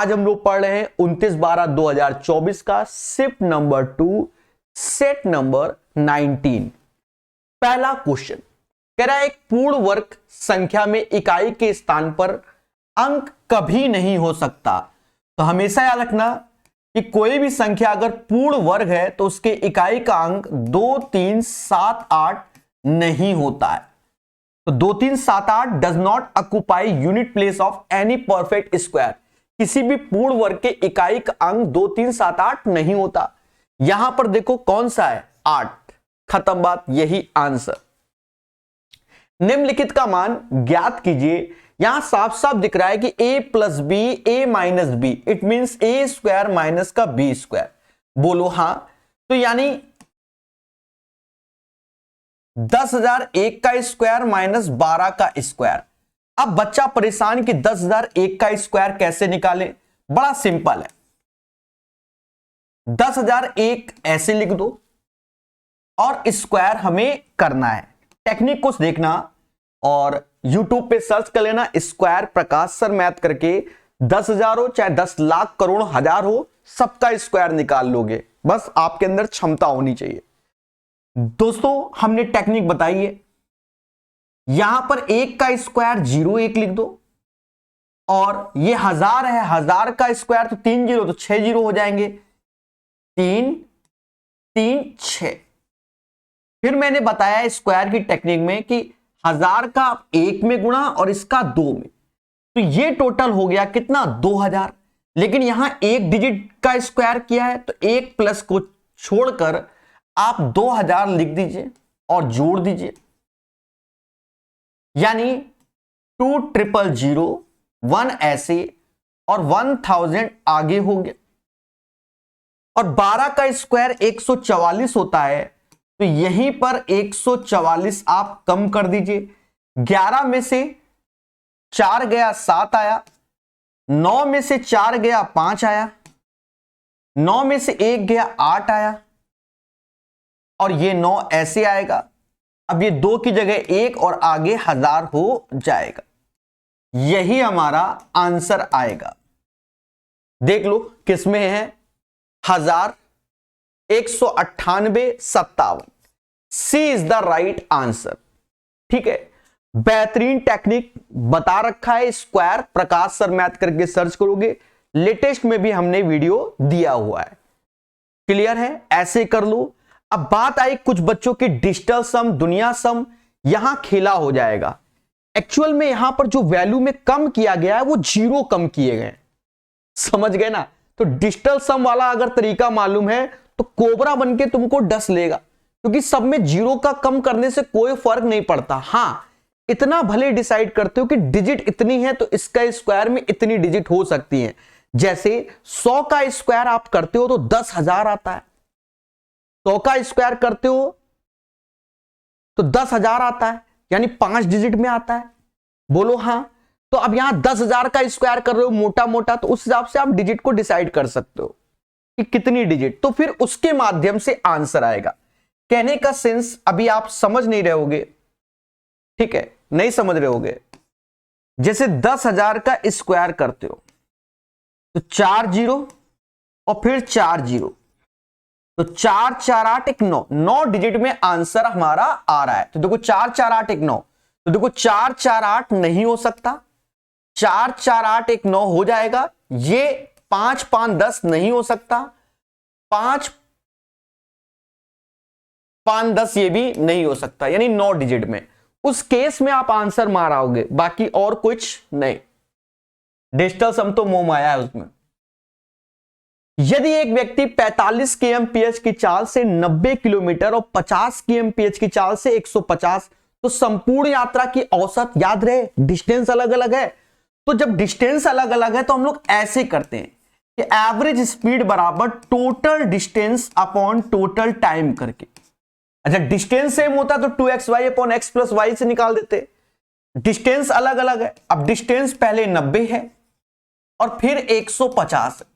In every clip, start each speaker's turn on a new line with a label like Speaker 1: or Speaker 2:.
Speaker 1: आज हम लोग पढ़ रहे हैं 29/12/2024 का शिफ्ट नंबर 2 सेट नंबर 19। पहला क्वेश्चन कह रहा है एक पूर्ण वर्ग संख्या में इकाई के स्थान पर अंक कभी नहीं हो सकता। तो हमेशा याद रखना कि कोई भी संख्या अगर पूर्ण वर्ग है तो उसके इकाई का अंक 2 3 7 8 नहीं होता है। तो 2 3 7 8 does not occupy unit place of any perfect square. किसी भी पूर्ण वर्ग के इकाई का अंक 2 3 7 8 नहीं होता। यहां पर देखो कौन सा है 8, खत्म बात, यही आंसर। निम्नलिखित का मान ज्ञात कीजिए। यहां साफ साफ दिख रहा है कि a plus B a minus B, it means a square minus का b स्क्वायर। बोलो हां। तो यानी 10,001 का स्क्वायर माइनस 12 का स्क्वायर। अब बच्चा परेशान कि 10,001 का स्क्वायर कैसे निकालें। बड़ा सिंपल है, 10,001 ऐसे लिख दो और स्क्वायर हमें करना है। टेक्निक कुछ देखना और YouTube पे सर्च कर लेना स्क्वायर प्रकाश सर मैथ करके। 10,000 हो चाहे 10 लाख करोड़ हजार हो, सबका स्क्वायर निकाल लोगे। बस आपके अंदर क्षमता होनी चाहिए। दोस्तों हमने टेक्निक बताई है। यहां पर 1 का स्क्वायर 0 1 लिख दो और ये 1000 है, 1000 का स्क्वायर तो 3 0 तो 6 0 हो जाएंगे। 3 3 6। फिर मैंने बताया स्क्वायर की टेक्निक में कि 1000 का 1 में गुणा और इसका 2 में, तो ये टोटल हो गया कितना 2000। लेकिन यहां एक डिजिट का स्क्वायर किया है तो एक प्लस को छोड़कर आप 2000 लिख दीजिए और जोड़ दीजिए, यानी 2 0 0 1 ऐसे और 1000 आगे हो गया। और 12 का स्क्वायर 144 होता है तो यहीं पर 144 आप कम कर दीजिए। 11 में से 4 गया 7 आया, 9 में से 4 गया 5 आया, 9 में से 1 गया 8 आया और ये 9 ऐसे आएगा। अब ये 2 की जगह 1 और आगे 1000 हो जाएगा। यही हमारा आंसर आएगा। देख लो किसमें है 1000 198 57। सी इज द राइट आंसर। ठीक है, बेहतरीन टेक्निक बता रखा है स्क्वायर प्रकाश सर मैथ करके सर्च करोगे, लेटेस्ट में भी हमने वीडियो दिया हुआ है। क्लियर है, ऐसे कर लो। अब बात आई कुछ बच्चों की डिजिटल सम, दुनिया सम, यहां खेला हो जाएगा। एक्चुअल में यहां पर जो वैल्यू में कम किया गया है वो 0 कम किए गए, समझ गए ना। तो डिजिटल सम वाला अगर तरीका मालूम है तो कोबरा बनके तुमको डस लेगा, क्योंकि सब में 0 का कम करने से कोई फर्क नहीं पड़ता। हां, इतना भले डिसाइड करते हो कि डिजिट इतनी है तो इसका स्क्वायर में इतनी डिजिट हो सकती है। जैसे 100 का स्क्वायर आप करते हो तो 10,000 आता है, 100 का स्क्वायर करते हो तो 10,000 आता है, यानी 5 डिजिट में आता है। बोलो हां। तो अब यहां 10,000 का स्क्वायर कर रहे हो मोटा मोटा, तो उस हिसाब से आप डिजिट को डिसाइड कर सकते हो कि कितनी डिजिट, तो फिर उसके माध्यम से आंसर आएगा। कहने का सेंस अभी आप समझ नहीं रहे होगे, ठीक है, नहीं समझ रहे होगे। जैसे 10,000 का स्क्वायर करते हो तो 4 0 और फिर 4 0, तो 4 4 8 1 9, 9 डिजिट में आंसर हमारा आ रहा है। तो देखो 4 4 8 1 9, तो देखो 4 4 8 नहीं हो सकता, 4 4 8 1 9 हो जाएगा। ये 5 5 10 नहीं हो सकता, 5 5 10 ये भी नहीं हो सकता, यानी 9 डिजिट में। उस केस में आप आंसर मारोगे, बाकी और कुछ नहीं। डिजिटल सम तो मोह माया है उसमें। यदि एक व्यक्ति 45 kmph की चाल से 90 किलोमीटर और 50 kmph की चाल से 150, तो संपूर्ण यात्रा की औसत, याद रहे डिस्टेंस अलग अलग है, तो जब डिस्टेंस अलग अलग है तो हम लोग ऐसे करते हैं कि एवरेज स्पीड बराबर total distance upon total time करके। अच्छा, डिस्टेंस सेम होता तो 2xy upon x plus Y से निकाल देते। डिस्टेंस अलग अलग है। अब डिस्टेंस पहले 90 है और फिर 150 है।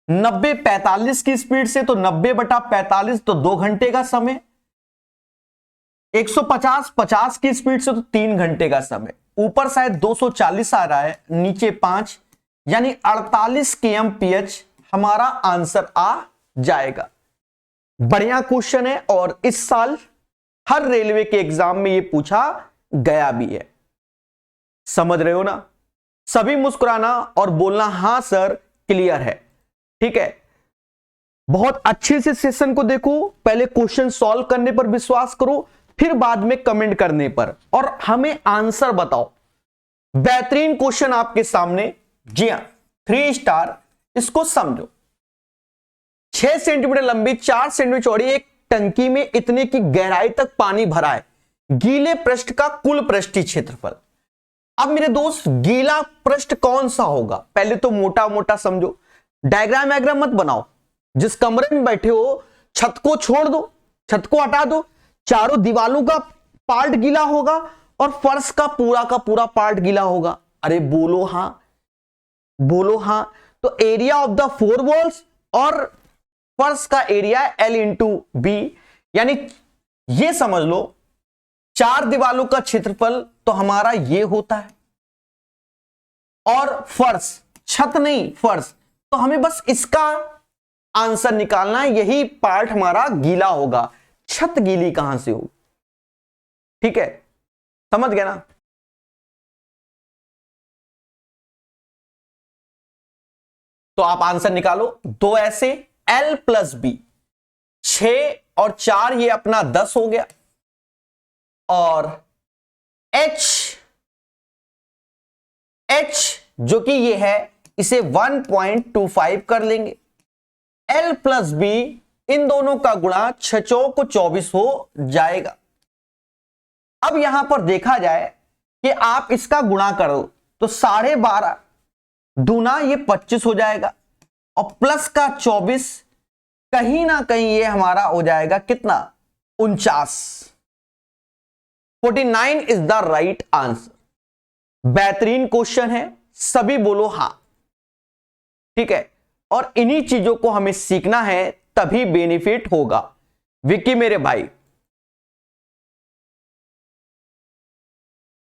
Speaker 1: 90 45 की स्पीड से तो 90 बटा 45 तो 2 घंटे का समय, 150 50 की स्पीड से तो 3 घंटे का समय। ऊपर शायद 240 आ रहा है, नीचे 5, यानी 48 kmph हमारा आंसर आ जाएगा। बढ़िया क्वेश्चन है और इस साल हर रेलवे के एग्जाम में ये पूछा गया भी है। समझ रहे हो ना? सभी मुस्कुराना और बोलना हां सर क्लियर है। ठीक है, बहुत अच्छे से सेशन को देखो, पहले क्वेश्चन सॉल्व करने पर विश्वास करो, फिर बाद में कमेंट करने पर, और हमें आंसर बताओ। बेहतरीन क्वेश्चन आपके सामने, जी हां 3 स्टार। इसको समझो। 6 सेंटीमीटर लंबी 4 सेंटीमीटर चौड़ी एक टंकी में इतने की गहराई तक पानी भरा है। गीले पृष्ठ का कुल पृष्ठीय क्षेत्रफल। अब मेरे दोस्त गीला पृष्ठ कौन सा होगा? पहले तो मोटा मोटा समझो, डायग्राम वायग्राम मत बनाओ। जिस कमरे में बैठे हो छत को छोड़ दो, छत को हटा दो, चारों दीवालों का पार्ट गीला होगा और फर्श का पूरा पार्ट गीला होगा। अरे बोलो हां, बोलो हां। तो एरिया ऑफ द 4 वॉल्स और फर्श का एरिया L इंटू बी, यानी ये समझ लो 4 दीवालों का क्षेत्रफल तो हमारा ये होता है, और फर्श, छत नहीं फर्श, तो हमें बस इसका आंसर निकालना है। यही पार्ट हमारा गीला होगा, छत गीली कहां से होगी? ठीक है, समझ गए ना? तो आप आंसर निकालो। 2 ऐसे L प्लस बी, 6 और 4 ये अपना 10 हो गया, और H जो कि ये है इसे 1.25 कर लेंगे। L प्लस बी, इन दोनों का गुणा 6 चौक 24 हो जाएगा। अब यहां पर देखा जाए कि आप इसका गुणा करो तो 12.5 दूना ये 25 हो जाएगा, और प्लस का 24, कहीं ना कहीं ये हमारा हो जाएगा कितना? 49। 49 इज द राइट आंसर। बेहतरीन क्वेश्चन है, सभी बोलो हां। ठीक है, और इन्हीं चीजों को हमें सीखना है, तभी बेनिफिट होगा। विक्की मेरे भाई,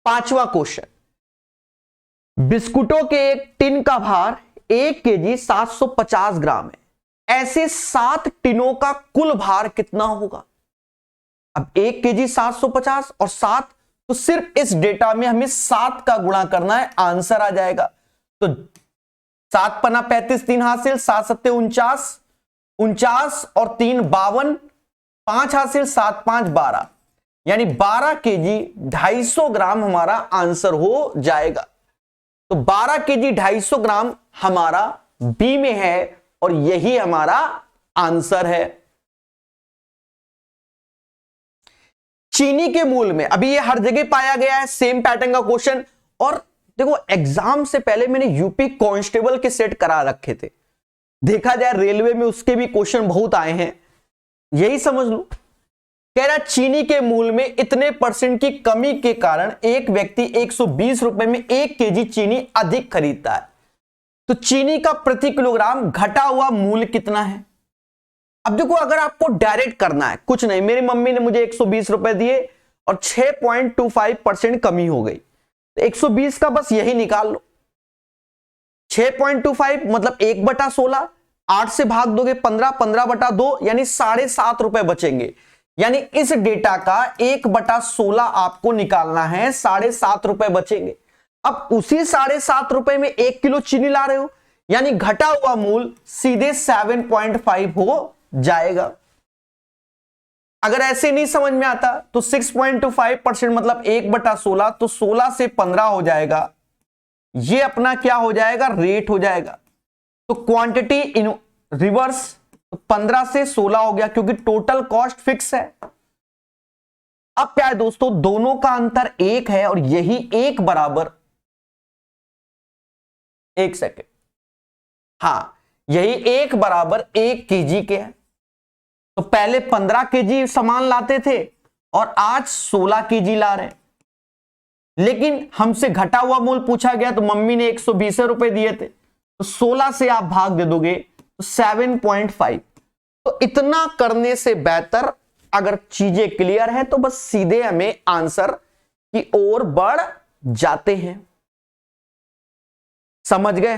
Speaker 1: 5वां क्वेश्चन। बिस्कुटों के एक टिन का भार 1 kg 750 ग्राम है। ऐसे 7 टिनों का कुल भार कितना होगा? अब 1 kg 750 और 7, तो सिर्फ इस डेटा में हमें 7 का गुणा करना है, आंसर आ जाएगा। तो 7 पन्ना 35, 3 हासिल, 7 सत्ते 49, 49 और 3 52, 5 हासिल, 7 5 12, यानी 12 kg 250 ग्राम हमारा आंसर हो जाएगा। तो 12 kg 250 ग्राम हमारा बी में है, और यही हमारा आंसर है। चीनी के मूल में, अभी ये हर जगह पाया गया है, सेम पैटर्न का क्वेश्चन। और देखो एग्जाम से पहले मैंने यूपी कांस्टेबल के सेट करा रखे थे, देखा जाए रेलवे में उसके भी क्वेश्चन बहुत आए हैं। यही समझ लो, कह रहा चीनी के मूल में इतने % की कमी के कारण एक व्यक्ति 120 रुपए में 1 kg चीनी अधिक खरीदता है। तो चीनी का प्रति किलोग्राम घटा हुआ मूल्य कितना है? अब देखो, अगर आपको डायरेक्ट करना है, कुछ नहीं, मेरी मम्मी ने मुझे 120 रुपए दिए और 6.25% कमी हो गई, तो 120 का बस यही निकाल लो। 6.25 मतलब 1/16, 8 से भाग दोगे 15, 15/2, यानी 7.5 रुपए बचेंगे। यानी इस डेटा का 1/16 आपको निकालना है, 7.5 रुपए बचेंगे। अब उसी 7.5 रुपए में 1 किलो चीनी ला रहे हो, यानी घटा हुआ मूल्य सीधे 7.5 हो जाएगा। अगर ऐसे नहीं समझ में आता तो 6.25% मतलब 1/16, तो 16 से 15 हो जाएगा। ये अपना क्या हो जाएगा? रेट हो जाएगा। तो क्वांटिटी इन रिवर्स, 15 से 16 हो गया, क्योंकि टोटल कॉस्ट फिक्स है। अब क्या है दोस्तों, दोनों का अंतर 1 है, और यही 1 बराबर 1 सेकेंड, हां यही 1 बराबर 1 kg के है। तो पहले 15 kg सामान लाते थे और आज 16 kg ला रहे हैं, लेकिन हमसे घटा हुआ मूल्य पूछा गया, तो मम्मी ने 120 रुपए दिए थे, तो 16 से आप भाग दे दोगे तो 7.5। तो इतना करने से बेहतर, अगर चीजें क्लियर है तो बस सीधे हमें आंसर की ओर बढ़ जाते हैं। समझ गए?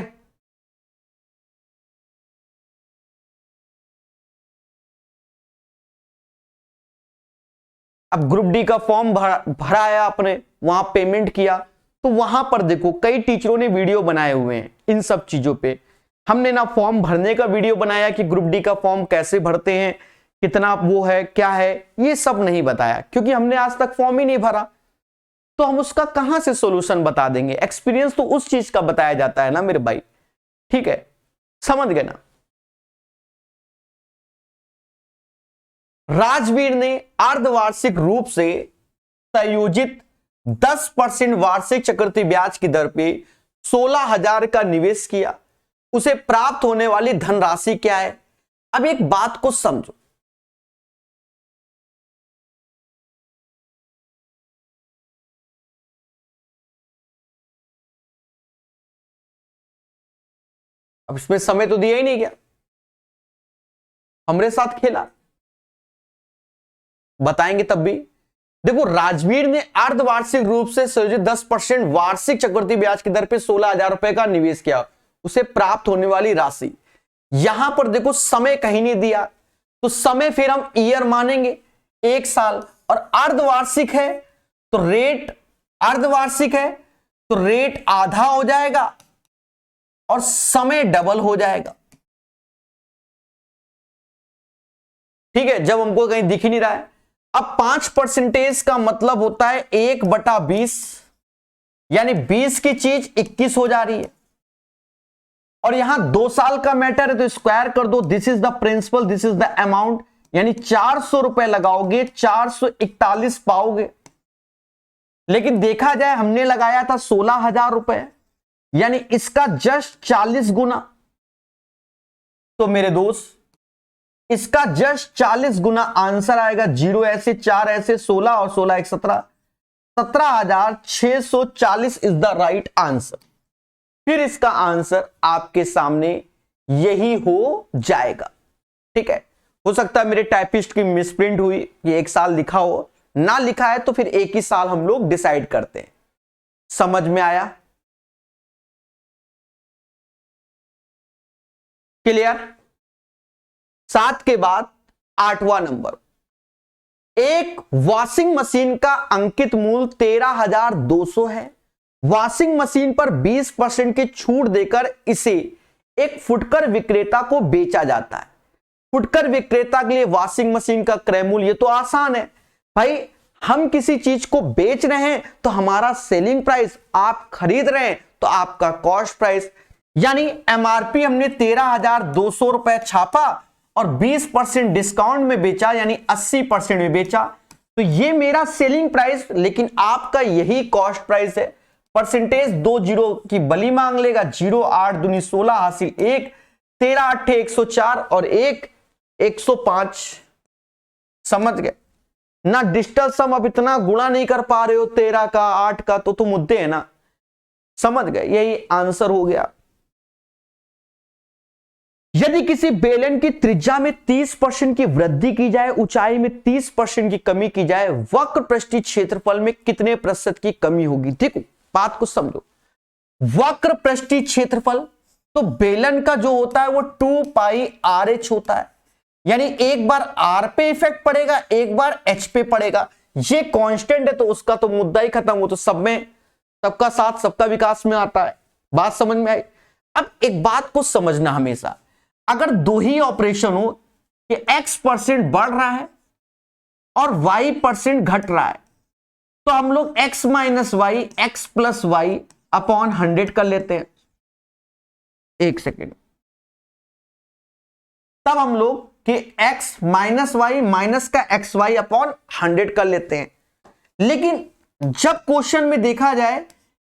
Speaker 1: अब ग्रुप डी का फॉर्म भरा है आपने, वहां पेमेंट किया, तो वहां पर देखो कई टीचरों ने वीडियो बनाए हुए हैं इन सब चीजों पे। हमने ना फॉर्म भरने का वीडियो बनाया कि ग्रुप डी का फॉर्म कैसे भरते हैं, कितना वो है क्या है, ये सब नहीं बताया, क्योंकि हमने आज तक फॉर्म ही नहीं भरा, तो हम उसका कहां से सॉल्यूशन बता देंगे। एक्सपीरियंस तो उस चीज का बताया जाता है ना मेरे भाई, ठीक है, समझ गए ना। राजवीर ने अर्धवार्षिक रूप से संयोजित 10% वार्षिक चक्रवृद्धि ब्याज की दर पे 16,000 का निवेश किया, उसे प्राप्त होने वाली धनराशि क्या है। अब एक बात को समझो, अब इसमें समय तो दिया ही नहीं गया, हमारे साथ खेला, बताएंगे तब भी। देखो राजवीर ने अर्धवार्षिक रूप से संयोजित 10% वार्षिक चक्रवृद्धि ब्याज की दर पे 16,000 रुपए का निवेश किया, उसे प्राप्त होने वाली राशि। यहां पर देखो समय कहीं नहीं दिया, तो समय फिर हम ईयर मानेंगे, 1 साल, और अर्धवार्षिक है तो रेट, अर्धवार्षिक है तो रेट आधा हो जाएगा और समय डबल हो जाएगा। ठीक है, जब हमको कहीं दिख ही नहीं रहा है। अब 5% का मतलब होता है 1/20, यानी 20 की चीज 21 हो जा रही है, और यहां 2 साल का मैटर है तो स्क्वायर कर दो, this is the principal, this is the amount, यानी 400 रुपए लगाओगे 441 पाओगे। लेकिन देखा जाए हमने लगाया था 16,000 रुपए, यानी इसका जस्ट 40 गुना, तो मेरे दोस्त इसका जस्ट 40 गुना आंसर आएगा। 0 ऐसे, 4 ऐसे, 16 और 16 एक 17, 17,640 इज द राइट आंसर। फिर इसका आंसर आपके सामने यही हो जाएगा। ठीक है, हो सकता है मेरे टाइपिस्ट की मिसप्रिंट हुई कि 1 साल लिखा हो, ना लिखा है तो फिर 1 ही साल हम लोग डिसाइड करते हैं। समझ में आया? क्लियर? 7 के बाद 8वां नंबर, एक वॉशिंग मशीन का अंकित मूल्य 13,200 है। वॉशिंग मशीन पर 20% की छूट देकर इसे एक फुटकर विक्रेता को बेचा जाता है। फुटकर विक्रेता के लिए वॉशिंग मशीन का क्रय मूल्य, ये तो आसान है भाई, हम किसी चीज को बेच रहे हैं तो हमारा सेलिंग प्राइस, आप खरीद रहे हैं तो आपका कॉस्ट प्राइस, यानी एमआरपी हमने 13,200 रुपए छापा और 20% डिस्काउंट में बेचा, यानी 80% में बेचा, तो ये मेरा सेलिंग प्राइस, लेकिन आपका यही कॉस्ट प्राइस है। परसेंटेज 2 जीरो की बली मांग लेगा, 0 8 दूनी 16 हासिल 1, 13 8 104 और 1 105। समझ गए ना? डिजिटल सम अब इतना गुणा नहीं कर पा रहे हो 13 का 8 का, तो मुद्दे है ना। समझ गए? यही आंसर हो गया। यदि किसी बेलन की त्रिज्या में 30% की वृद्धि की जाए, ऊंचाई में 30% की कमी की जाए, वक्र पृष्ठीय क्षेत्रफल में कितने प्रतिशत की कमी होगी? देखो बात को समझो, वक्र पृष्ठीय क्षेत्रफल तो बेलन का जो होता है वो 2πRh होता है, यानी एक बार R पे इफेक्ट पड़ेगा, एक बार H पे पड़ेगा। ये कांस्टेंट है तो उसका तो मुद्दा ही खत्म, वो तो सब में, सबका साथ सबका विकास में आता है। बात समझ में आई? अब एक बात को समझना हमेशा, अगर 2 ही ऑपरेशन हो कि x% बढ़ रहा है और y% घट रहा है, तो हम लोग x minus Y, x plus Y upon 100 कर लेते हैं। एक सेकेंड, तब हम लोग कि x माइनस वाई माइनस का एक्स वाई अपॉन 100 कर लेते हैं। लेकिन जब क्वेश्चन में देखा जाए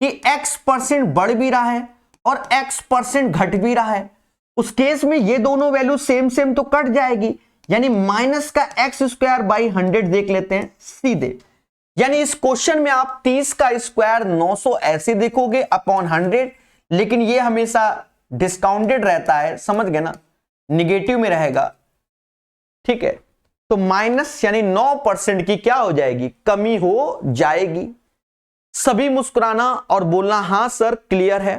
Speaker 1: कि x% बढ़ भी रहा है और x% घट भी रहा है, उस केस में ये दोनों वैल्यू सेम सेम तो कट जाएगी, यानी माइनस का x² 100 देख लेते हैं सीधे। यानी इस क्वेश्चन में आप 30 का स्क्वायर 900 ऐसे देखोगे अपॉन 100, लेकिन ये हमेशा डिस्काउंटेड रहता है, समझ गए ना, निगेटिव में रहेगा। ठीक है, तो माइनस यानी 9% की क्या हो जाएगी? कमी हो जाएगी। सभी मुस्कुराना और बोलना हां सर क्लियर है।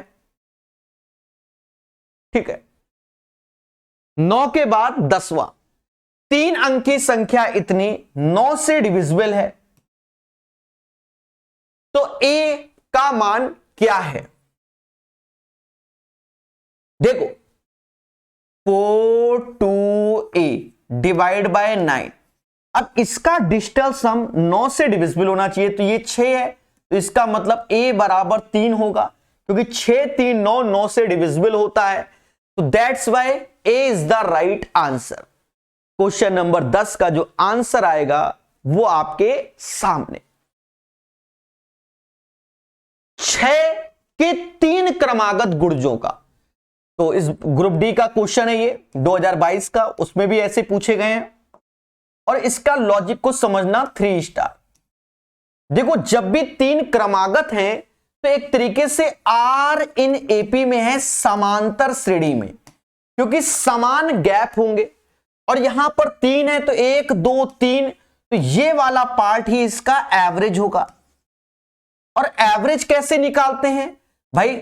Speaker 1: ठीक है, 9 के बाद 10वां, 3 अंक की संख्या इतनी 9 से डिविजिबल है, तो a का मान क्या है? देखो 4 2a डिवाइड बाय 9। अब इसका डिजिटल सम 9 से डिविजिबल होना चाहिए, तो ये 6 है, तो इसका मतलब a बराबर 3 होगा, क्योंकि 6 3 9 9 से डिविजिबल होता है, तो that's why a is the right answer. Question number 10 का जो आंसर आएगा वो आपके सामने। 6 के 3 क्रमागत गुणजों का, तो इस ग्रुप डी का क्वेश्चन है ये 2022 का, उसमें भी ऐसे पूछे गए हैं, और इसका लॉजिक को समझना 3 स्टार। देखो जब भी 3 क्रमागत हैं तो एक तरीके से आर इन एपी में है समांतर श्रेणी में, क्योंकि समान गैप होंगे, और यहां पर 3 है तो 1 2 3, तो ये वाला पार्ट ही इसका एवरेज होगा। और एवरेज कैसे निकालते हैं भाई?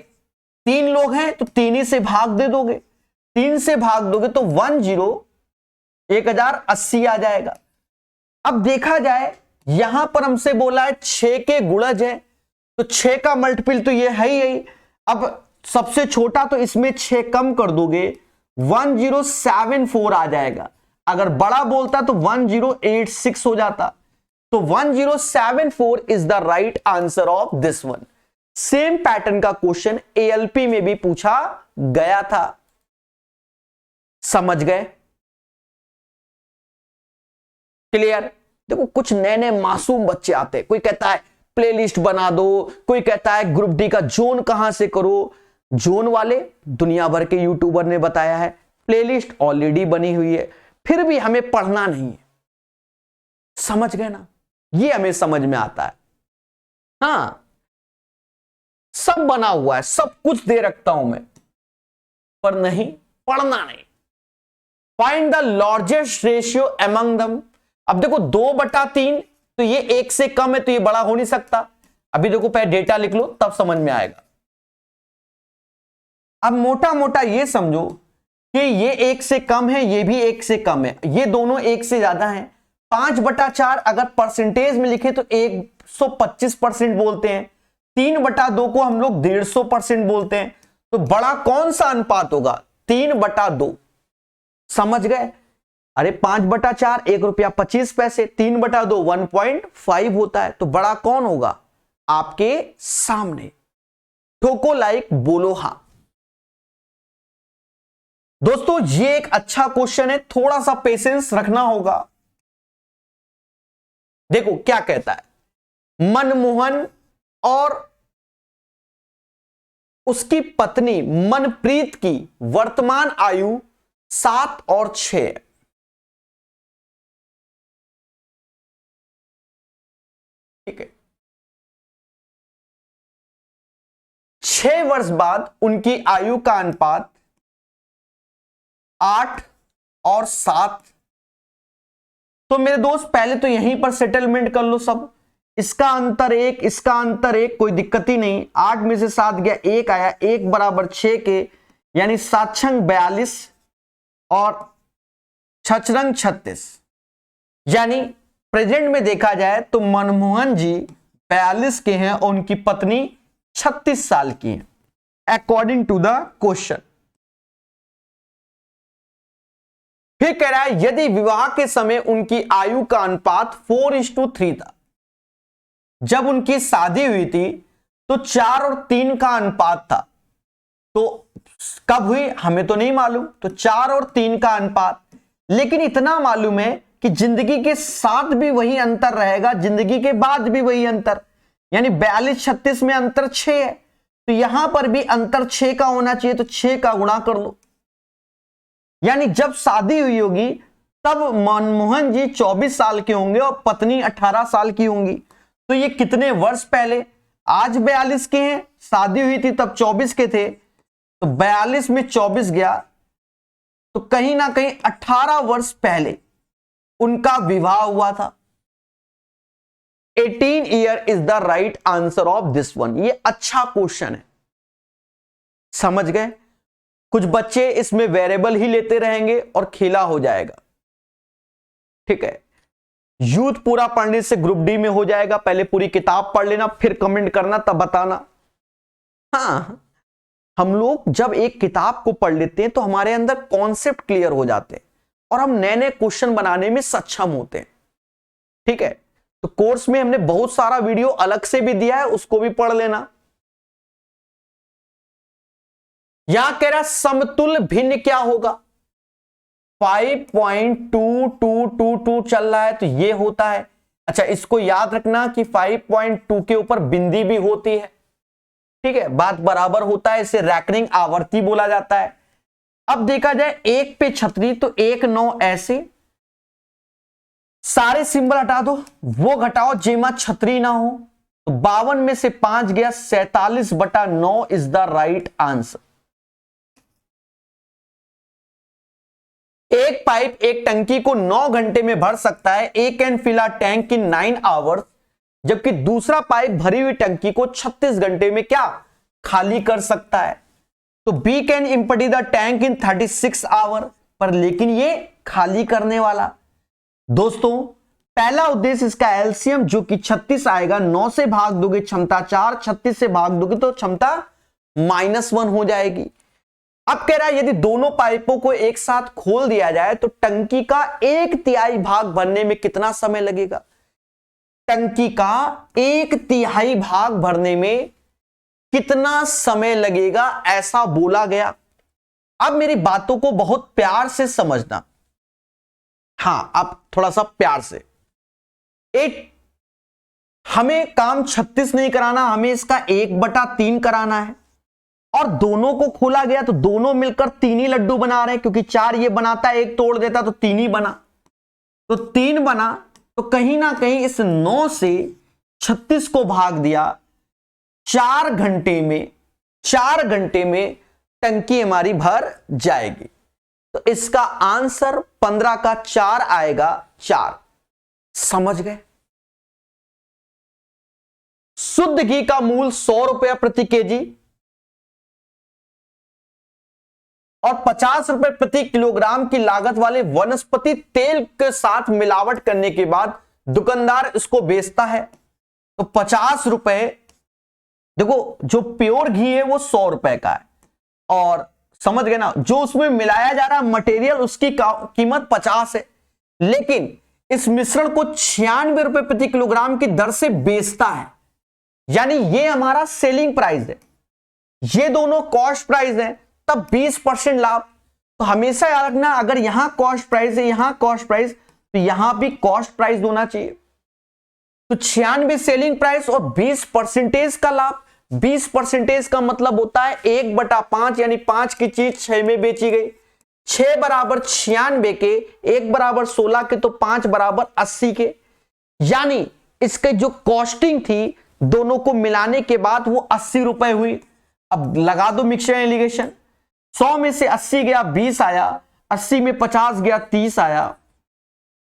Speaker 1: 3 लोग हैं तो 3 ही से भाग दे दोगे, 3 से भाग दोगे तो 1080 आ जाएगा। अब देखा जाए यहां पर हमसे बोला है 6 के गुणज है, तो 6 का मल्टीपल तो ये है ही। अब सबसे छोटा तो इसमें 6 कम कर दोगे 1074 आ जाएगा। अगर बड़ा बोलता तो 1086 हो जाता, तो 1074 is the right answer of this one. Same pattern का क्वेश्चन एएलपी में भी पूछा गया था। समझ गए? क्लियर? देखो कुछ नए नए मासूम बच्चे आते हैं, कोई कहता है प्लेलिस्ट बना दो, कोई कहता है ग्रुप डी का जोन कहां से करो। जोन वाले दुनिया भर के यूट्यूबर ने बताया है, प्लेलिस्ट ऑलरेडी बनी हुई है, फिर भी हमें पढ़ना नहीं है। समझ गए ना? ये हमें समझ में आता है। हां, सब बना हुआ है, सब कुछ दे रखता हूं मैं, पर नहीं, पढ़ना नहीं। Find the largest ratio among दम। अब देखो 2/3, तो ये 1 से कम है, तो ये बड़ा हो नहीं सकता। अभी देखो पहले डेटा लिख लो तब समझ में आएगा। अब मोटा मोटा ये समझो कि ये 1 से कम है, ये भी 1 से कम है, ये दोनों 1 से ज्यादा हैं। 5/4 अगर परसेंटेज में लिखे तो 125% बोलते हैं, 3/2 को हम लोग 150% बोलते हैं, तो बड़ा कौन सा अनुपात होगा? 3/2। समझ गए? अरे 5/4 ₹1.25, 3/2 1.5 होता है, तो बड़ा कौन होगा? आपके सामने। ठोको लाइक, बोलो हां। दोस्तों ये एक अच्छा क्वेश्चन है, थोड़ा सा पेशेंस रखना होगा। देखो क्या कहता है, मनमोहन और उसकी पत्नी मनप्रीत की वर्तमान आयु 7 और 6 है। ठीक है, 6 वर्ष बाद उनकी आयु का अनुपात 8 और 7। तो मेरे दोस्त पहले तो यहीं पर सेटलमेंट कर लो सब। इसका अंतर 1, इसका अंतर 1, कोई दिक्कत ही नहीं। 8 में से 7 गया, 1 आया, 1 बराबर 6 के, यानी 7 छंग 42 और 6 छंग 36। यानी प्रेजेंट में देखा जाए तो मनमोहन जी 42 के हैं और उनकी पत्नी 36 साल की हैं, अकॉर्डिंग टू द क्वेश्चन। फिर कह रहा है यदि विवाह के समय उनकी आयु का अनुपात 4:3 था, जब उनकी शादी हुई थी तो 4 और 3 का अनुपात था, तो कब हुई हमें तो नहीं मालूम, तो 4 और 3 का अनुपात। लेकिन इतना मालूम है कि जिंदगी के साथ भी वही अंतर रहेगा, जिंदगी के बाद भी वही अंतर, यानी 42-36 में अंतर 6 है, तो यहां पर भी अंतर 6 का होना चाहिए, तो 6 का गुणा कर लो। यानी जब शादी हुई होगी तब मनमोहन जी 24 साल के होंगे और पत्नी 18 साल की होंगी, तो ये कितने वर्ष पहले? आज 42 के हैं, शादी हुई थी तब 24 के थे, तो 42 में 24 गया, तो कहीं ना कहीं 18 वर्ष पहले उनका विवाह हुआ था। 18 year is the right answer of this one. ये अच्छा क्वेश्चन है, समझ गए? कुछ बच्चे इसमें वेरिएबल ही लेते रहेंगे और खेला हो जाएगा। ठीक है, यूथ पूरा पढ़ने से ग्रुप डी में हो जाएगा। पहले पूरी किताब पढ़ लेना, फिर कमेंट करना, तब बताना। हाँ, हम लोग जब एक किताब को पढ़ लेते हैं तो हमारे अंदर कॉन्सेप्ट क्लियर हो जाते हैं और हम नए नए क्वेश्चन बनाने में सक्षम होते हैं। ठीक है, तो कोर्स में हमने बहुत सारा वीडियो अलग से भी दिया है, उसको भी पढ़ लेना। यहां कह रहा समतुल्य भिन्न क्या होगा, 5.2222 चल रहा है तो ये होता है। अच्छा, इसको याद रखना कि 5.2 के ऊपर बिंदी भी होती है। ठीक है, बात बराबर होता है, इसे रैकनिंग आवर्ती बोला जाता है। अब देखा जाए 1 पे छतरी तो 1 9 ऐसे, सारे सिंबल हटा दो, वो घटाओ जेमा छतरी ना हो, तो 52 में से 5 गया, 47/9 इज द राइट आंसर। एक पाइप एक टंकी को 9 घंटे में भर सकता है, एक can fill a tank in 9 hours, जबकि दूसरा पाइप भरी हुई टंकी को 36 घंटे में क्या खाली कर सकता है। तो B can empty the tank in 36 hour, पर लेकिन ये खाली करने वाला। दोस्तों, पहला उद्देश्य इसका एलसीएम जो कि 36 आएगा, 9 से भाग दोगे क्षमता 4, 36 से भाग दोगे तो क्षमता -1 हो जाएगी। अब कह रहा है यदि दोनों पाइपों को एक साथ खोल दिया जाए तो टंकी का 1/3 भाग भरने में कितना समय लगेगा। टंकी का 1/3 भाग भरने में कितना समय लगेगा, ऐसा बोला गया। अब मेरी बातों को बहुत प्यार से समझना। हां, अब थोड़ा सा प्यार से। हमें काम 36 नहीं कराना, हमें इसका 1/3 कराना है, और दोनों को खोला गया तो दोनों मिलकर 3 ही लड्डू बना रहे हैं, क्योंकि 4 ये बनाता है, एक तोड़ देता तो 3 ही बना, तो 3 बना। तो कहीं ना कहीं इस 9 से 36 को भाग दिया, 4 घंटे में टंकी हमारी भर जाएगी। तो इसका आंसर 15 का 4 आएगा, 4। समझ गए। शुद्ध घी का मूल्य 100 रुपया प्रति केजी और 50 रुपए प्रति किलोग्राम की लागत वाले वनस्पति तेल के साथ मिलावट करने के बाद दुकानदार इसको बेचता है। तो 50 रुपए, देखो जो प्योर घी है वो 100 रुपए का है, और समझ गए ना, जो उसमें मिलाया जा रहा है मटेरियल उसकी कीमत 50 है, लेकिन इस मिश्रण को 96 रुपए प्रति किलोग्राम की दर से बेचता है। यानी ये हमारा सेलिंग प्राइस है, ये दोनों कॉस्ट प्राइस है, तब 20% लाभ। तो हमेशा याद रखना, अगर यहां कॉस्ट प्राइस है, यहां कॉस्ट प्राइस, तो यहां भी कॉस्ट प्राइस होना चाहिए। तो 96 सेलिंग प्राइस और 20% का लाभ। 20% का मतलब होता है 1/5, यानी 5 की चीज 6 में बेची गई। 6 बराबर 96 के, 1 बराबर 16 के, तो 5 बराबर 80 के। यानी इसके जो कॉस्टिंग थी दोनों को मिलाने के बाद वो 80 रुपए हुई। अब लगा दो मिक्सचर एलिगेशन, 100 में से 80 गया 20 आया, 80 में 50 गया 30 आया,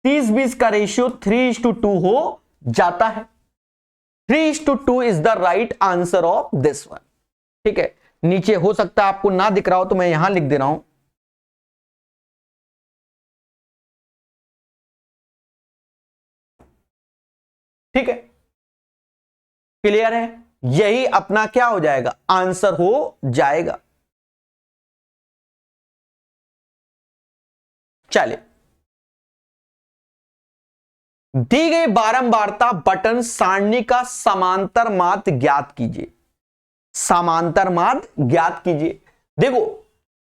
Speaker 1: 30-20 का रेशियो 3:2 हो जाता है। 3:2 is the right answer of this one. ठीक है, नीचे हो सकता है आपको ना दिख रहा हो तो मैं यहां लिख दे रहा हूं। ठीक है, क्लियर है, यही अपना क्या हो जाएगा, आंसर हो जाएगा। चलिए, दी गई बारंबारता बटन सारणी का समांतर माध्य ज्ञात कीजिए। समांतर माध्य ज्ञात कीजिए। देखो,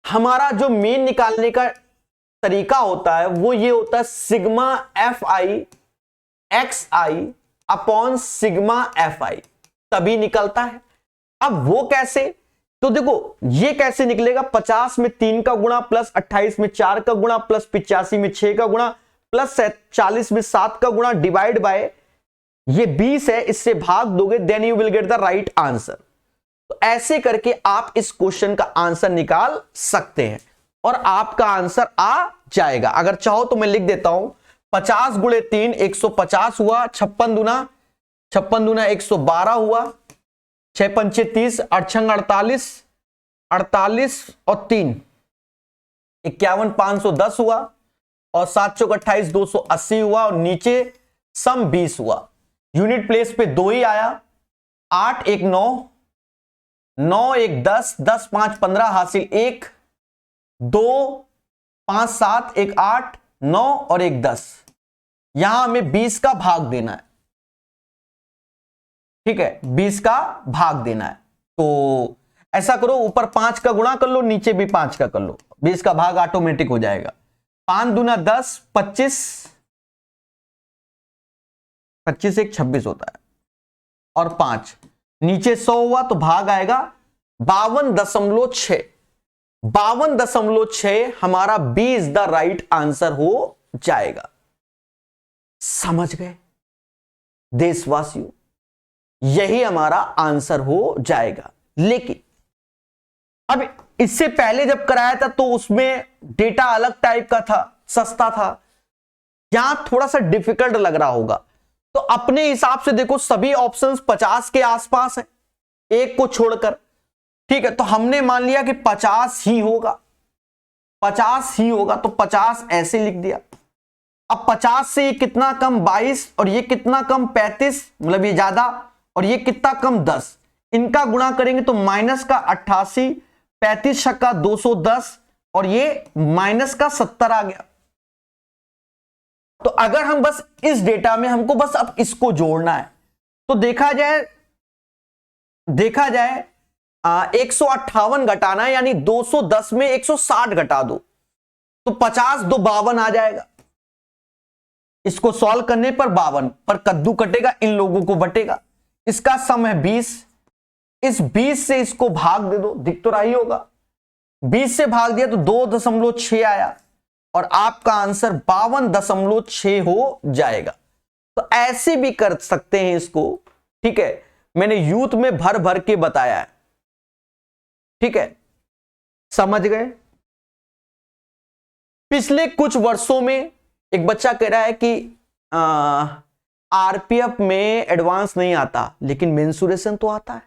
Speaker 1: हमारा जो मेन निकालने का तरीका होता है वो ये होता है sigma FI XI upon sigma FI, तभी निकलता है। अब वो कैसे, तो देखो ये कैसे निकलेगा, 50 में 3 का गुणा प्लस 28 में 4 का गुणा प्लस 85 में 6 का गुणा प्लस 40 में 7 का गुणा डिवाइड बाय ये 20 है, इससे भाग दोगे, then you will get the right answer. तो ऐसे करके आप इस क्वेश्चन का आंसर निकाल सकते हैं और आपका आंसर आ जाएगा। अगर चाहो तो मैं लिख देता हूं, 50 गुणे 3 150 हुआ, 56 दूना 112 हुआ, 6 पंचे 30, 8 48, 48 और 3 51 510 हुआ, और 7 चौक 28 280 हुआ और नीचे सम 20 हुआ। यूनिट प्लेस पे 2 ही आया, 8 1 9, 9 1 10, 10 5 15 हासिल 1, 2 5 7 1 8 9 और 1 10। यहां हमें 20 का भाग देना है, ठीक है, 20 का भाग देना है। तो ऐसा करो, ऊपर 5 का गुणा कर लो, नीचे भी 5 का कर लो, 20 का भाग ऑटोमेटिक हो जाएगा। 5 दूना 10, 25, 25 एक 26 होता है और 5 नीचे 100 हुआ तो भाग आएगा 52.6। 52.6 हमारा B is the right answer हो जाएगा। समझ गए देशवासियों, यही हमारा आंसर हो जाएगा। लेकिन अब इससे पहले जब कराया था तो उसमें डेटा अलग टाइप का था, सस्ता था, यहां थोड़ा सा डिफिकल्ट लग रहा होगा। तो अपने हिसाब से देखो, सभी ऑप्शंस 50 के आसपास है, एक को छोड़कर, ठीक है। तो हमने मान लिया कि 50 ही होगा, 50 ही होगा, तो 50 ऐसे लिख दिया। अब 50 से ये कितना कम 22 और ये कितना कम 35, मतलब ये ज्यादा, और ये कितना कम 10, इनका गुणा करेंगे तो माइनस का 88, 35 छक्का 210 और ये माइनस का 70 आ गया। तो अगर हम बस इस डेटा में हमको बस अब इसको जोड़ना है तो देखा जाए 158 घटाना है, यानी 210 में 160 घटा दो तो 50 2 52 आ जाएगा। इसको सॉल्व करने पर 52 पर कद्दू कटेगा, इन लोगों को बटेगा। इसका सम है 20, इस 20 से इसको भाग दे दो, दिख तो रहा ही होगा। 20 से भाग दिया तो 2.6 आया और आपका आंसर 52.6 हो जाएगा। तो ऐसे भी कर सकते हैं इसको, ठीक है। मैंने यूथ में भर भर के बताया है, ठीक है, समझ गए। पिछले कुछ वर्षों में एक बच्चा कह रहा है कि आरपीएफ में एडवांस नहीं आता, लेकिन मेंसुरेशन तो आता है।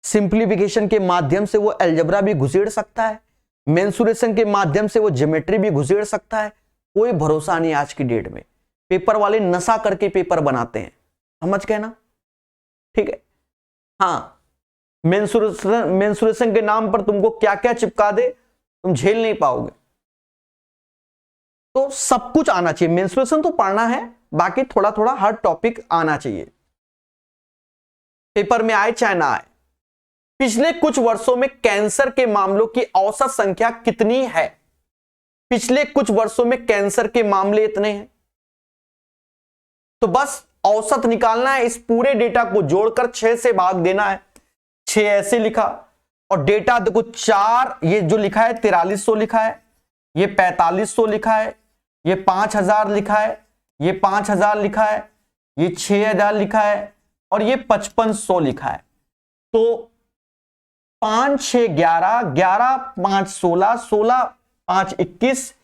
Speaker 1: सिंप्लीफिकेशन के माध्यम से वो अलजेब्रा भी घुसेड़ सकता है, मेंसुरेशन के माध्यम से वो ज्योमेट्री भी घुसेड़ सकता है। कोई भरोसा नहीं आज की डेट में, पेपर वाले नशा करके पेपर बनाते हैं, समझ गए ना, ठीक है। हाँ, मेंसुरेशन के नाम पर तुमको क्या क्या चिपका दे, तुम झेल नहीं पाओगे। तो सब कुछ आना चाहिए, मेंसुरेशन तो पढ़ना है, बाकी थोड़ा थोड़ा हर टॉपिक आना चाहिए, पेपर में आए चाहे ना आए। पिछले कुछ वर्षों में कैंसर के मामलों की औसत संख्या कितनी है? पिछले कुछ वर्षों में कैंसर के मामले इतने हैं, तो बस औसत निकालना है। इस पूरे डेटा को जोड़कर 6 से भाग देना है। 6 ऐसे लिखा और डेटा देखो 4, ये जो लिखा है 4300 लिखा है, ये 4500 लिखा है, ये 5000 लिखा है, ये 5000 लिखा है, ये 6000 लिखा है और ये 5500 लिखा है। तो 5 6 11, 11 5 16, 16 5 21,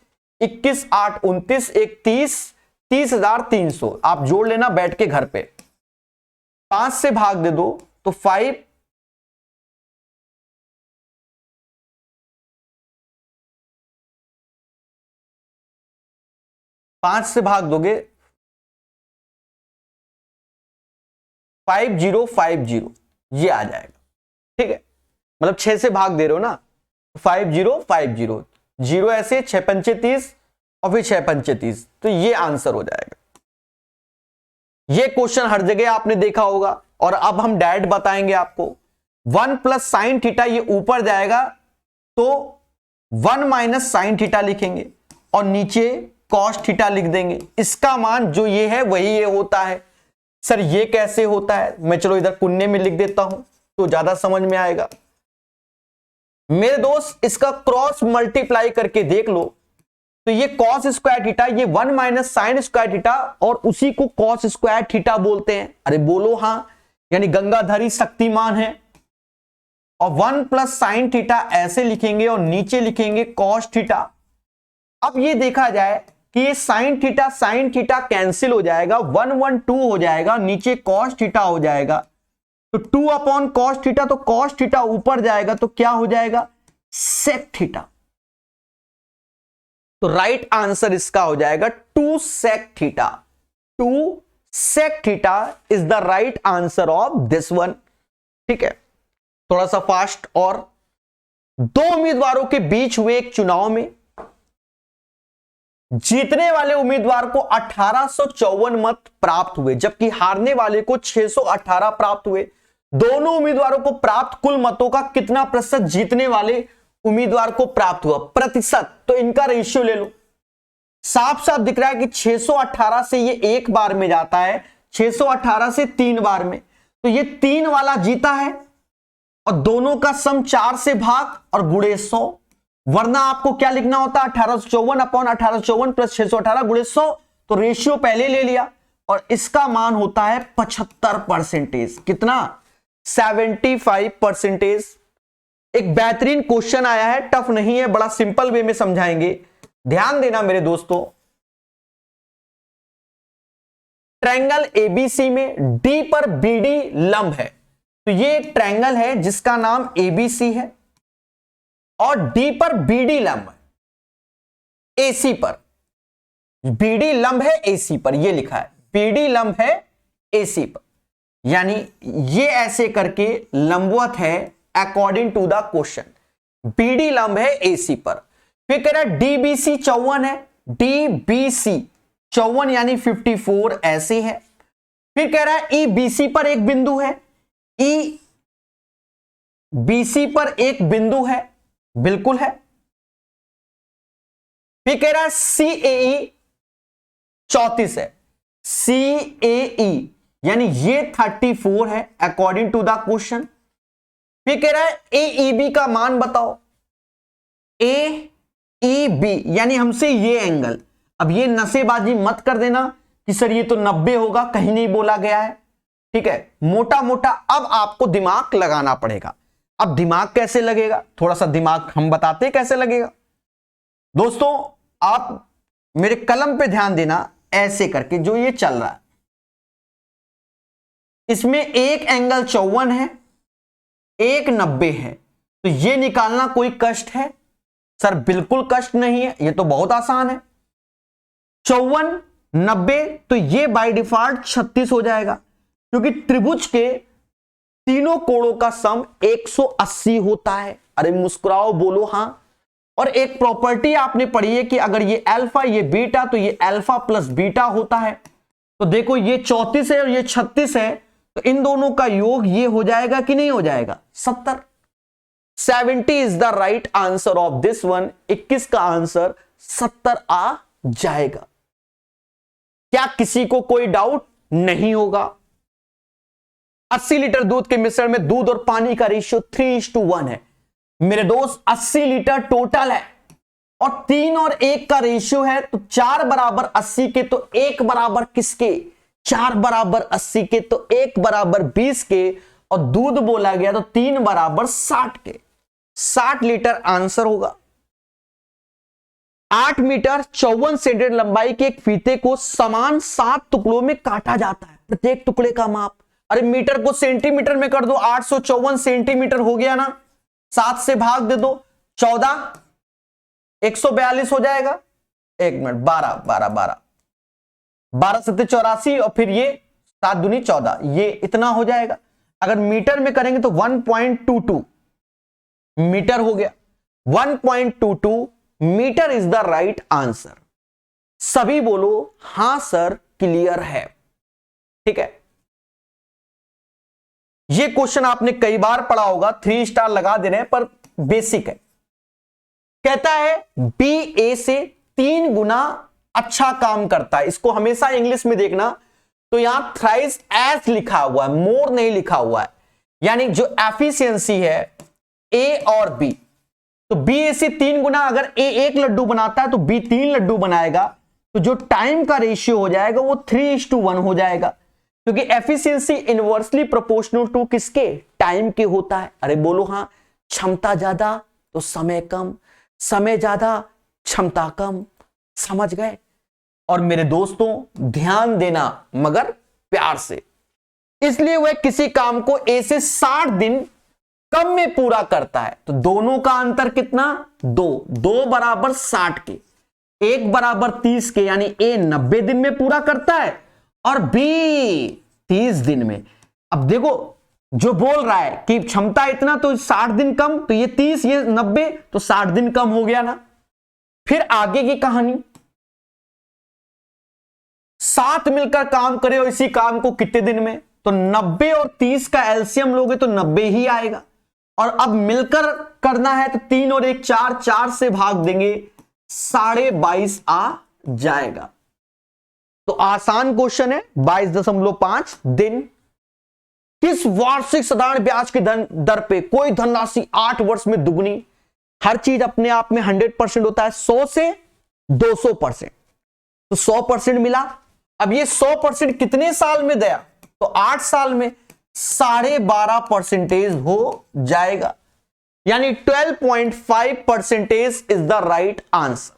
Speaker 1: 21 8 29, 1 30, 30,300 आप जोड़ लेना बैठ के घर पे। 5 से भाग दे दो तो 5, 5 से भाग दोगे 5050, ये आ जाएगा, ठीक है। मतलब 6 से भाग दे रहे हो ना, 5050, 0 ऐसे 6 पंचे 30 और फिर 6 पंचे 30, तो ये आंसर हो जाएगा। ये क्वेश्चन हर जगह आपने देखा होगा। और अब हम डायरेक्ट बताएंगे आपको, 1 प्लस साइन थीटा ये ऊपर जाएगा तो 1 माइनस साइन थीटा लिखेंगे और नीचे कॉस थीटा लिख देंगे। इसका मान जो ये है वही ये होता है। सर ये कैसे होता है? मैं चलो इधर कुन्ने में लिख देता हूं तो ज्यादा समझ में आएगा। मेरे दोस्त इसका क्रॉस मल्टीप्लाई करके देख लो तो ये कॉस स्क्वायर थीटा, ये 1 माइनस साइन स्क्वायर थीटा और उसी को कॉस स्क्वायर थीटा बोलते हैं। अरे बोलो हाँ, यानी गंगाधरी शक्तिमान है। और 1 प्लस साइन थीटा ऐसे लिखेंगे और नीचे लिखेंगे कॉस थीटा। अब ये देखा जाए कि ये साइन थीटा कैंसिल हो जाएगा, 1 1 2 हो जाएगा, नीचे कॉस थीटा हो जाएगा। तो 2 अपॉन कॉस थीटा, तो कॉस थीटा ऊपर जाएगा तो क्या हो जाएगा? Sec theta. तो राइट आंसर इसका हो जाएगा 2 sec theta. 2 sec theta is the right answer of this one. ठीक है, थोड़ा सा फास्ट। और दो उम्मीदवारों के बीच हुए एक चुनाव में जीतने वाले उम्मीदवार को 1854 मत प्राप्त हुए, जबकि हारने वाले को 618 प्राप्त हुए। दोनों उम्मीदवारों को प्राप्त कुल मतों का कितना प्रतिशत जीतने वाले उम्मीदवार को प्राप्त हुआ? प्रतिशत। तो इनका रेशियो ले लो। साफ साफ दिख रहा है कि 618 से ये एक बार में जाता है, 618 से 3 बार में, तो ये 3 वाला जीता है। और दोनों का सम 4 से भाग और गुणे 100, वरना आपको क्या लिखना होता? 1854 अपॉन 1854 प्लस 618 गुणे 100। तो रेशियो पहले ले लिया और इसका मान होता है 75%। कितना? 75%। एक बेहतरीन क्वेश्चन आया है, टफ नहीं है, बड़ा सिंपल वे में समझाएंगे, ध्यान देना मेरे दोस्तों। ट्रायंगल एबीसी में डी पर बीडी लंब है, तो ये ट्रायंगल है जिसका नाम एबीसी है और डी पर बीडी लंब है एसी पर। बीडी लंब है एसी पर, ये लिखा है बीडी लंब है एसी पर, यानी ये ऐसे करके लंबवत है according to the question. BD लंब है एसी पर। फिर कह रहा है डीबीसी 54 है, डीबीसी 54 यानी 54 ऐसे है। फिर कह रहा है ईबीसी पर एक बिंदु है, ई बीसी पर एक बिंदु है, बिल्कुल है। फिर कह रहा है सीएई 34 है, सीएई यानी ये 34 है अकॉर्डिंग टू द क्वेश्चन। फिर कह रहा है एईबी का मान बताओ, एईबी यानी हमसे ये एंगल। अब ये नसेबाजी मत कर देना कि सर ये तो 90 होगा, कहीं नहीं बोला गया है। ठीक है, मोटा मोटा अब आपको दिमाग लगाना पड़ेगा। अब दिमाग कैसे लगेगा? थोड़ा सा दिमाग हम बताते हैं कैसे लगेगा। दोस्तों आप मेरे कलम पे ध्यान देना, ऐसे करके जो ये चल रहा है, इसमें एक एंगल 54 है, एक 90 है, तो ये निकालना कोई कष्ट है? सर बिल्कुल कष्ट नहीं है, ये तो बहुत आसान है। 54 90, तो ये बाय डिफॉल्ट 36 हो जाएगा, क्योंकि त्रिभुज के तीनों कोणों का सम 180 होता है। अरे मुस्कुराओ, बोलो हां। और एक प्रॉपर्टी आपने पढ़ी है कि अगर ये अल्फा ये बीटा, तो ये अल्फा प्लस बीटा होता है। तो देखो ये 34 है और ये 36 है, तो इन दोनों का योग ये हो जाएगा कि नहीं हो जाएगा? 70। 70 is the right answer of this one. 21 का आंसर 70 आ जाएगा। क्या किसी को कोई डाउट नहीं होगा? 80 लीटर दूध के मिश्रण में दूध और पानी का रेशियो 3:1 है मेरे दोस्त। 80 लीटर टोटल है और 3 और 1 का रेशियो है, तो 4 बराबर 80 के, तो 1 बराबर किसके? 4 बराबर 80 के, तो 1 बराबर 20 के, और दूध बोला गया तो 3 बराबर 60 के। 60 लीटर आंसर होगा। 8 मीटर 54 सेंटीमीटर लंबाई के एक फीते को समान 7 टुकड़ों में काटा जाता है। प्रत्येक टुकड़े का माप, अरे मीटर को सेंटीमीटर में कर दो, 854 सेंटीमीटर हो गया ना, 7 से भाग दे दो, 14 142 हो जाएगा। 1 मिनट, 12 12 12 12 7 84, और फिर ये 7 दूनी 14, ये इतना हो जाएगा। अगर मीटर में करेंगे तो 1.22 मीटर हो गया। 1.22 metre is the right answer. सभी बोलो हां सर, क्लियर है। ठीक है, ये क्वेश्चन आपने कई बार पढ़ा होगा, 3 स्टार लगा दे रहे हैं, पर बेसिक है। कहता है बी ए से 3 गुना अच्छा काम करता है। इसको हमेशा इंग्लिश में देखना, तो यहां थ्राइस एज लिखा हुआ है, मोर नहीं लिखा हुआ है। यानी जो एफिशिएंसी है ए और बी, तो बी ए से 3 गुना, अगर ए 1 लड्डू बनाता है तो बी 3 लड्डू बनाएगा, तो जो टाइम का रेशियो हो जाएगा वो 3:1 हो जाएगा, क्योंकि एफिशिएंसी इनवर्सली प्रोपोर्शनल टू किसके? टाइम के होता है। अरे बोलो हां। क्षमता ज्यादा तो समय कम, समय ज्यादा क्षमता कम। समझ गए? और मेरे दोस्तों ध्यान देना मगर प्यार से, इसलिए वह किसी काम को ए से 60 दिन कम में पूरा करता है, तो दोनों का अंतर कितना? 2 बराबर 60 के। 1 बराबर 30 के, यानी ए 90 दिन में पूरा करता है और बी 30 दिन में। अब देखो जो बोल रहा है कि क्षमता इतना, तो 60 दिन कम, तो ये 30 ये 90, तो 60 दिन कम हो गया ना। फिर आगे की कहानी, साथ मिलकर काम करे और इसी काम को कितने दिन में, तो 90 और 30 का एलसीएम लोगे तो 90 ही आएगा। और अब मिलकर करना है तो 3 और 1 4, 4 से भाग देंगे, 22.5 आ जाएगा। तो आसान क्वेश्चन है, 22.5 दिन। किस वार्षिक साधारण ब्याज की दर पे कोई धनराशि 8 वर्ष में दुगनी? हर चीज अपने आप में 100% होता है, 100 से 200%, तो 100% मिला। अब ये 100% कितने साल में दिया, तो 8 साल में 12.5% हो जाएगा, यानी 12.5% इज द राइट आंसर।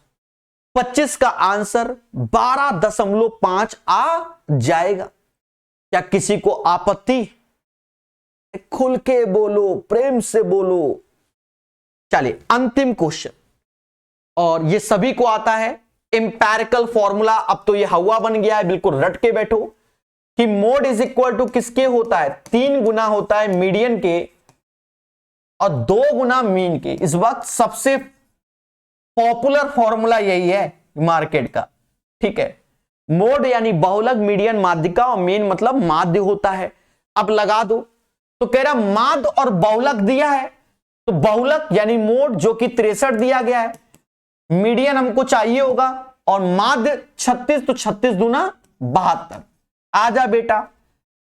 Speaker 1: 25 का आंसर 12.5 आ जाएगा। क्या किसी को आपत्ति? खुल के बोलो, प्रेम से बोलो। चलिए अंतिम क्वेश्चन, और ये सभी को आता है, एम्पैरिकल फॉर्मूला। अब तो ये हवा बन गया है, बिल्कुल रट के बैठो कि मोड इज इक्वल टू किसके होता है, 3 गुना होता है मीडियन के और 2 गुना मीन के। इस वक्त सबसे पॉपुलर फॉर्मूला यही है मार्केट का, ठीक है। मोड यानी बहुलक, मीडियन माध्यिका, और मीन मतलब माध्य होता है। अब लगा दो, तो कह रहा माध्य और बहुलक दिया है, तो बहुलक यानी मोड जो कि 63 दिया गया है, मीडियन हमको चाहिए होगा, और माध्य 36, तो 36 दूना 72। आ जा बेटा,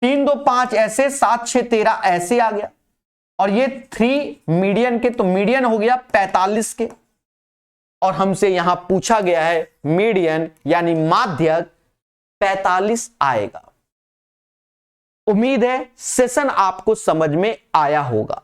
Speaker 1: 3 2 5 ऐसे, 7 6 13 ऐसे आ गया, और ये 3 मीडियन के, तो मीडियन हो गया 45 के। और हमसे यहां पूछा गया है मीडियन यानी माध्यक 45 आएगा। उम्मीद है सेशन आपको समझ में आया होगा।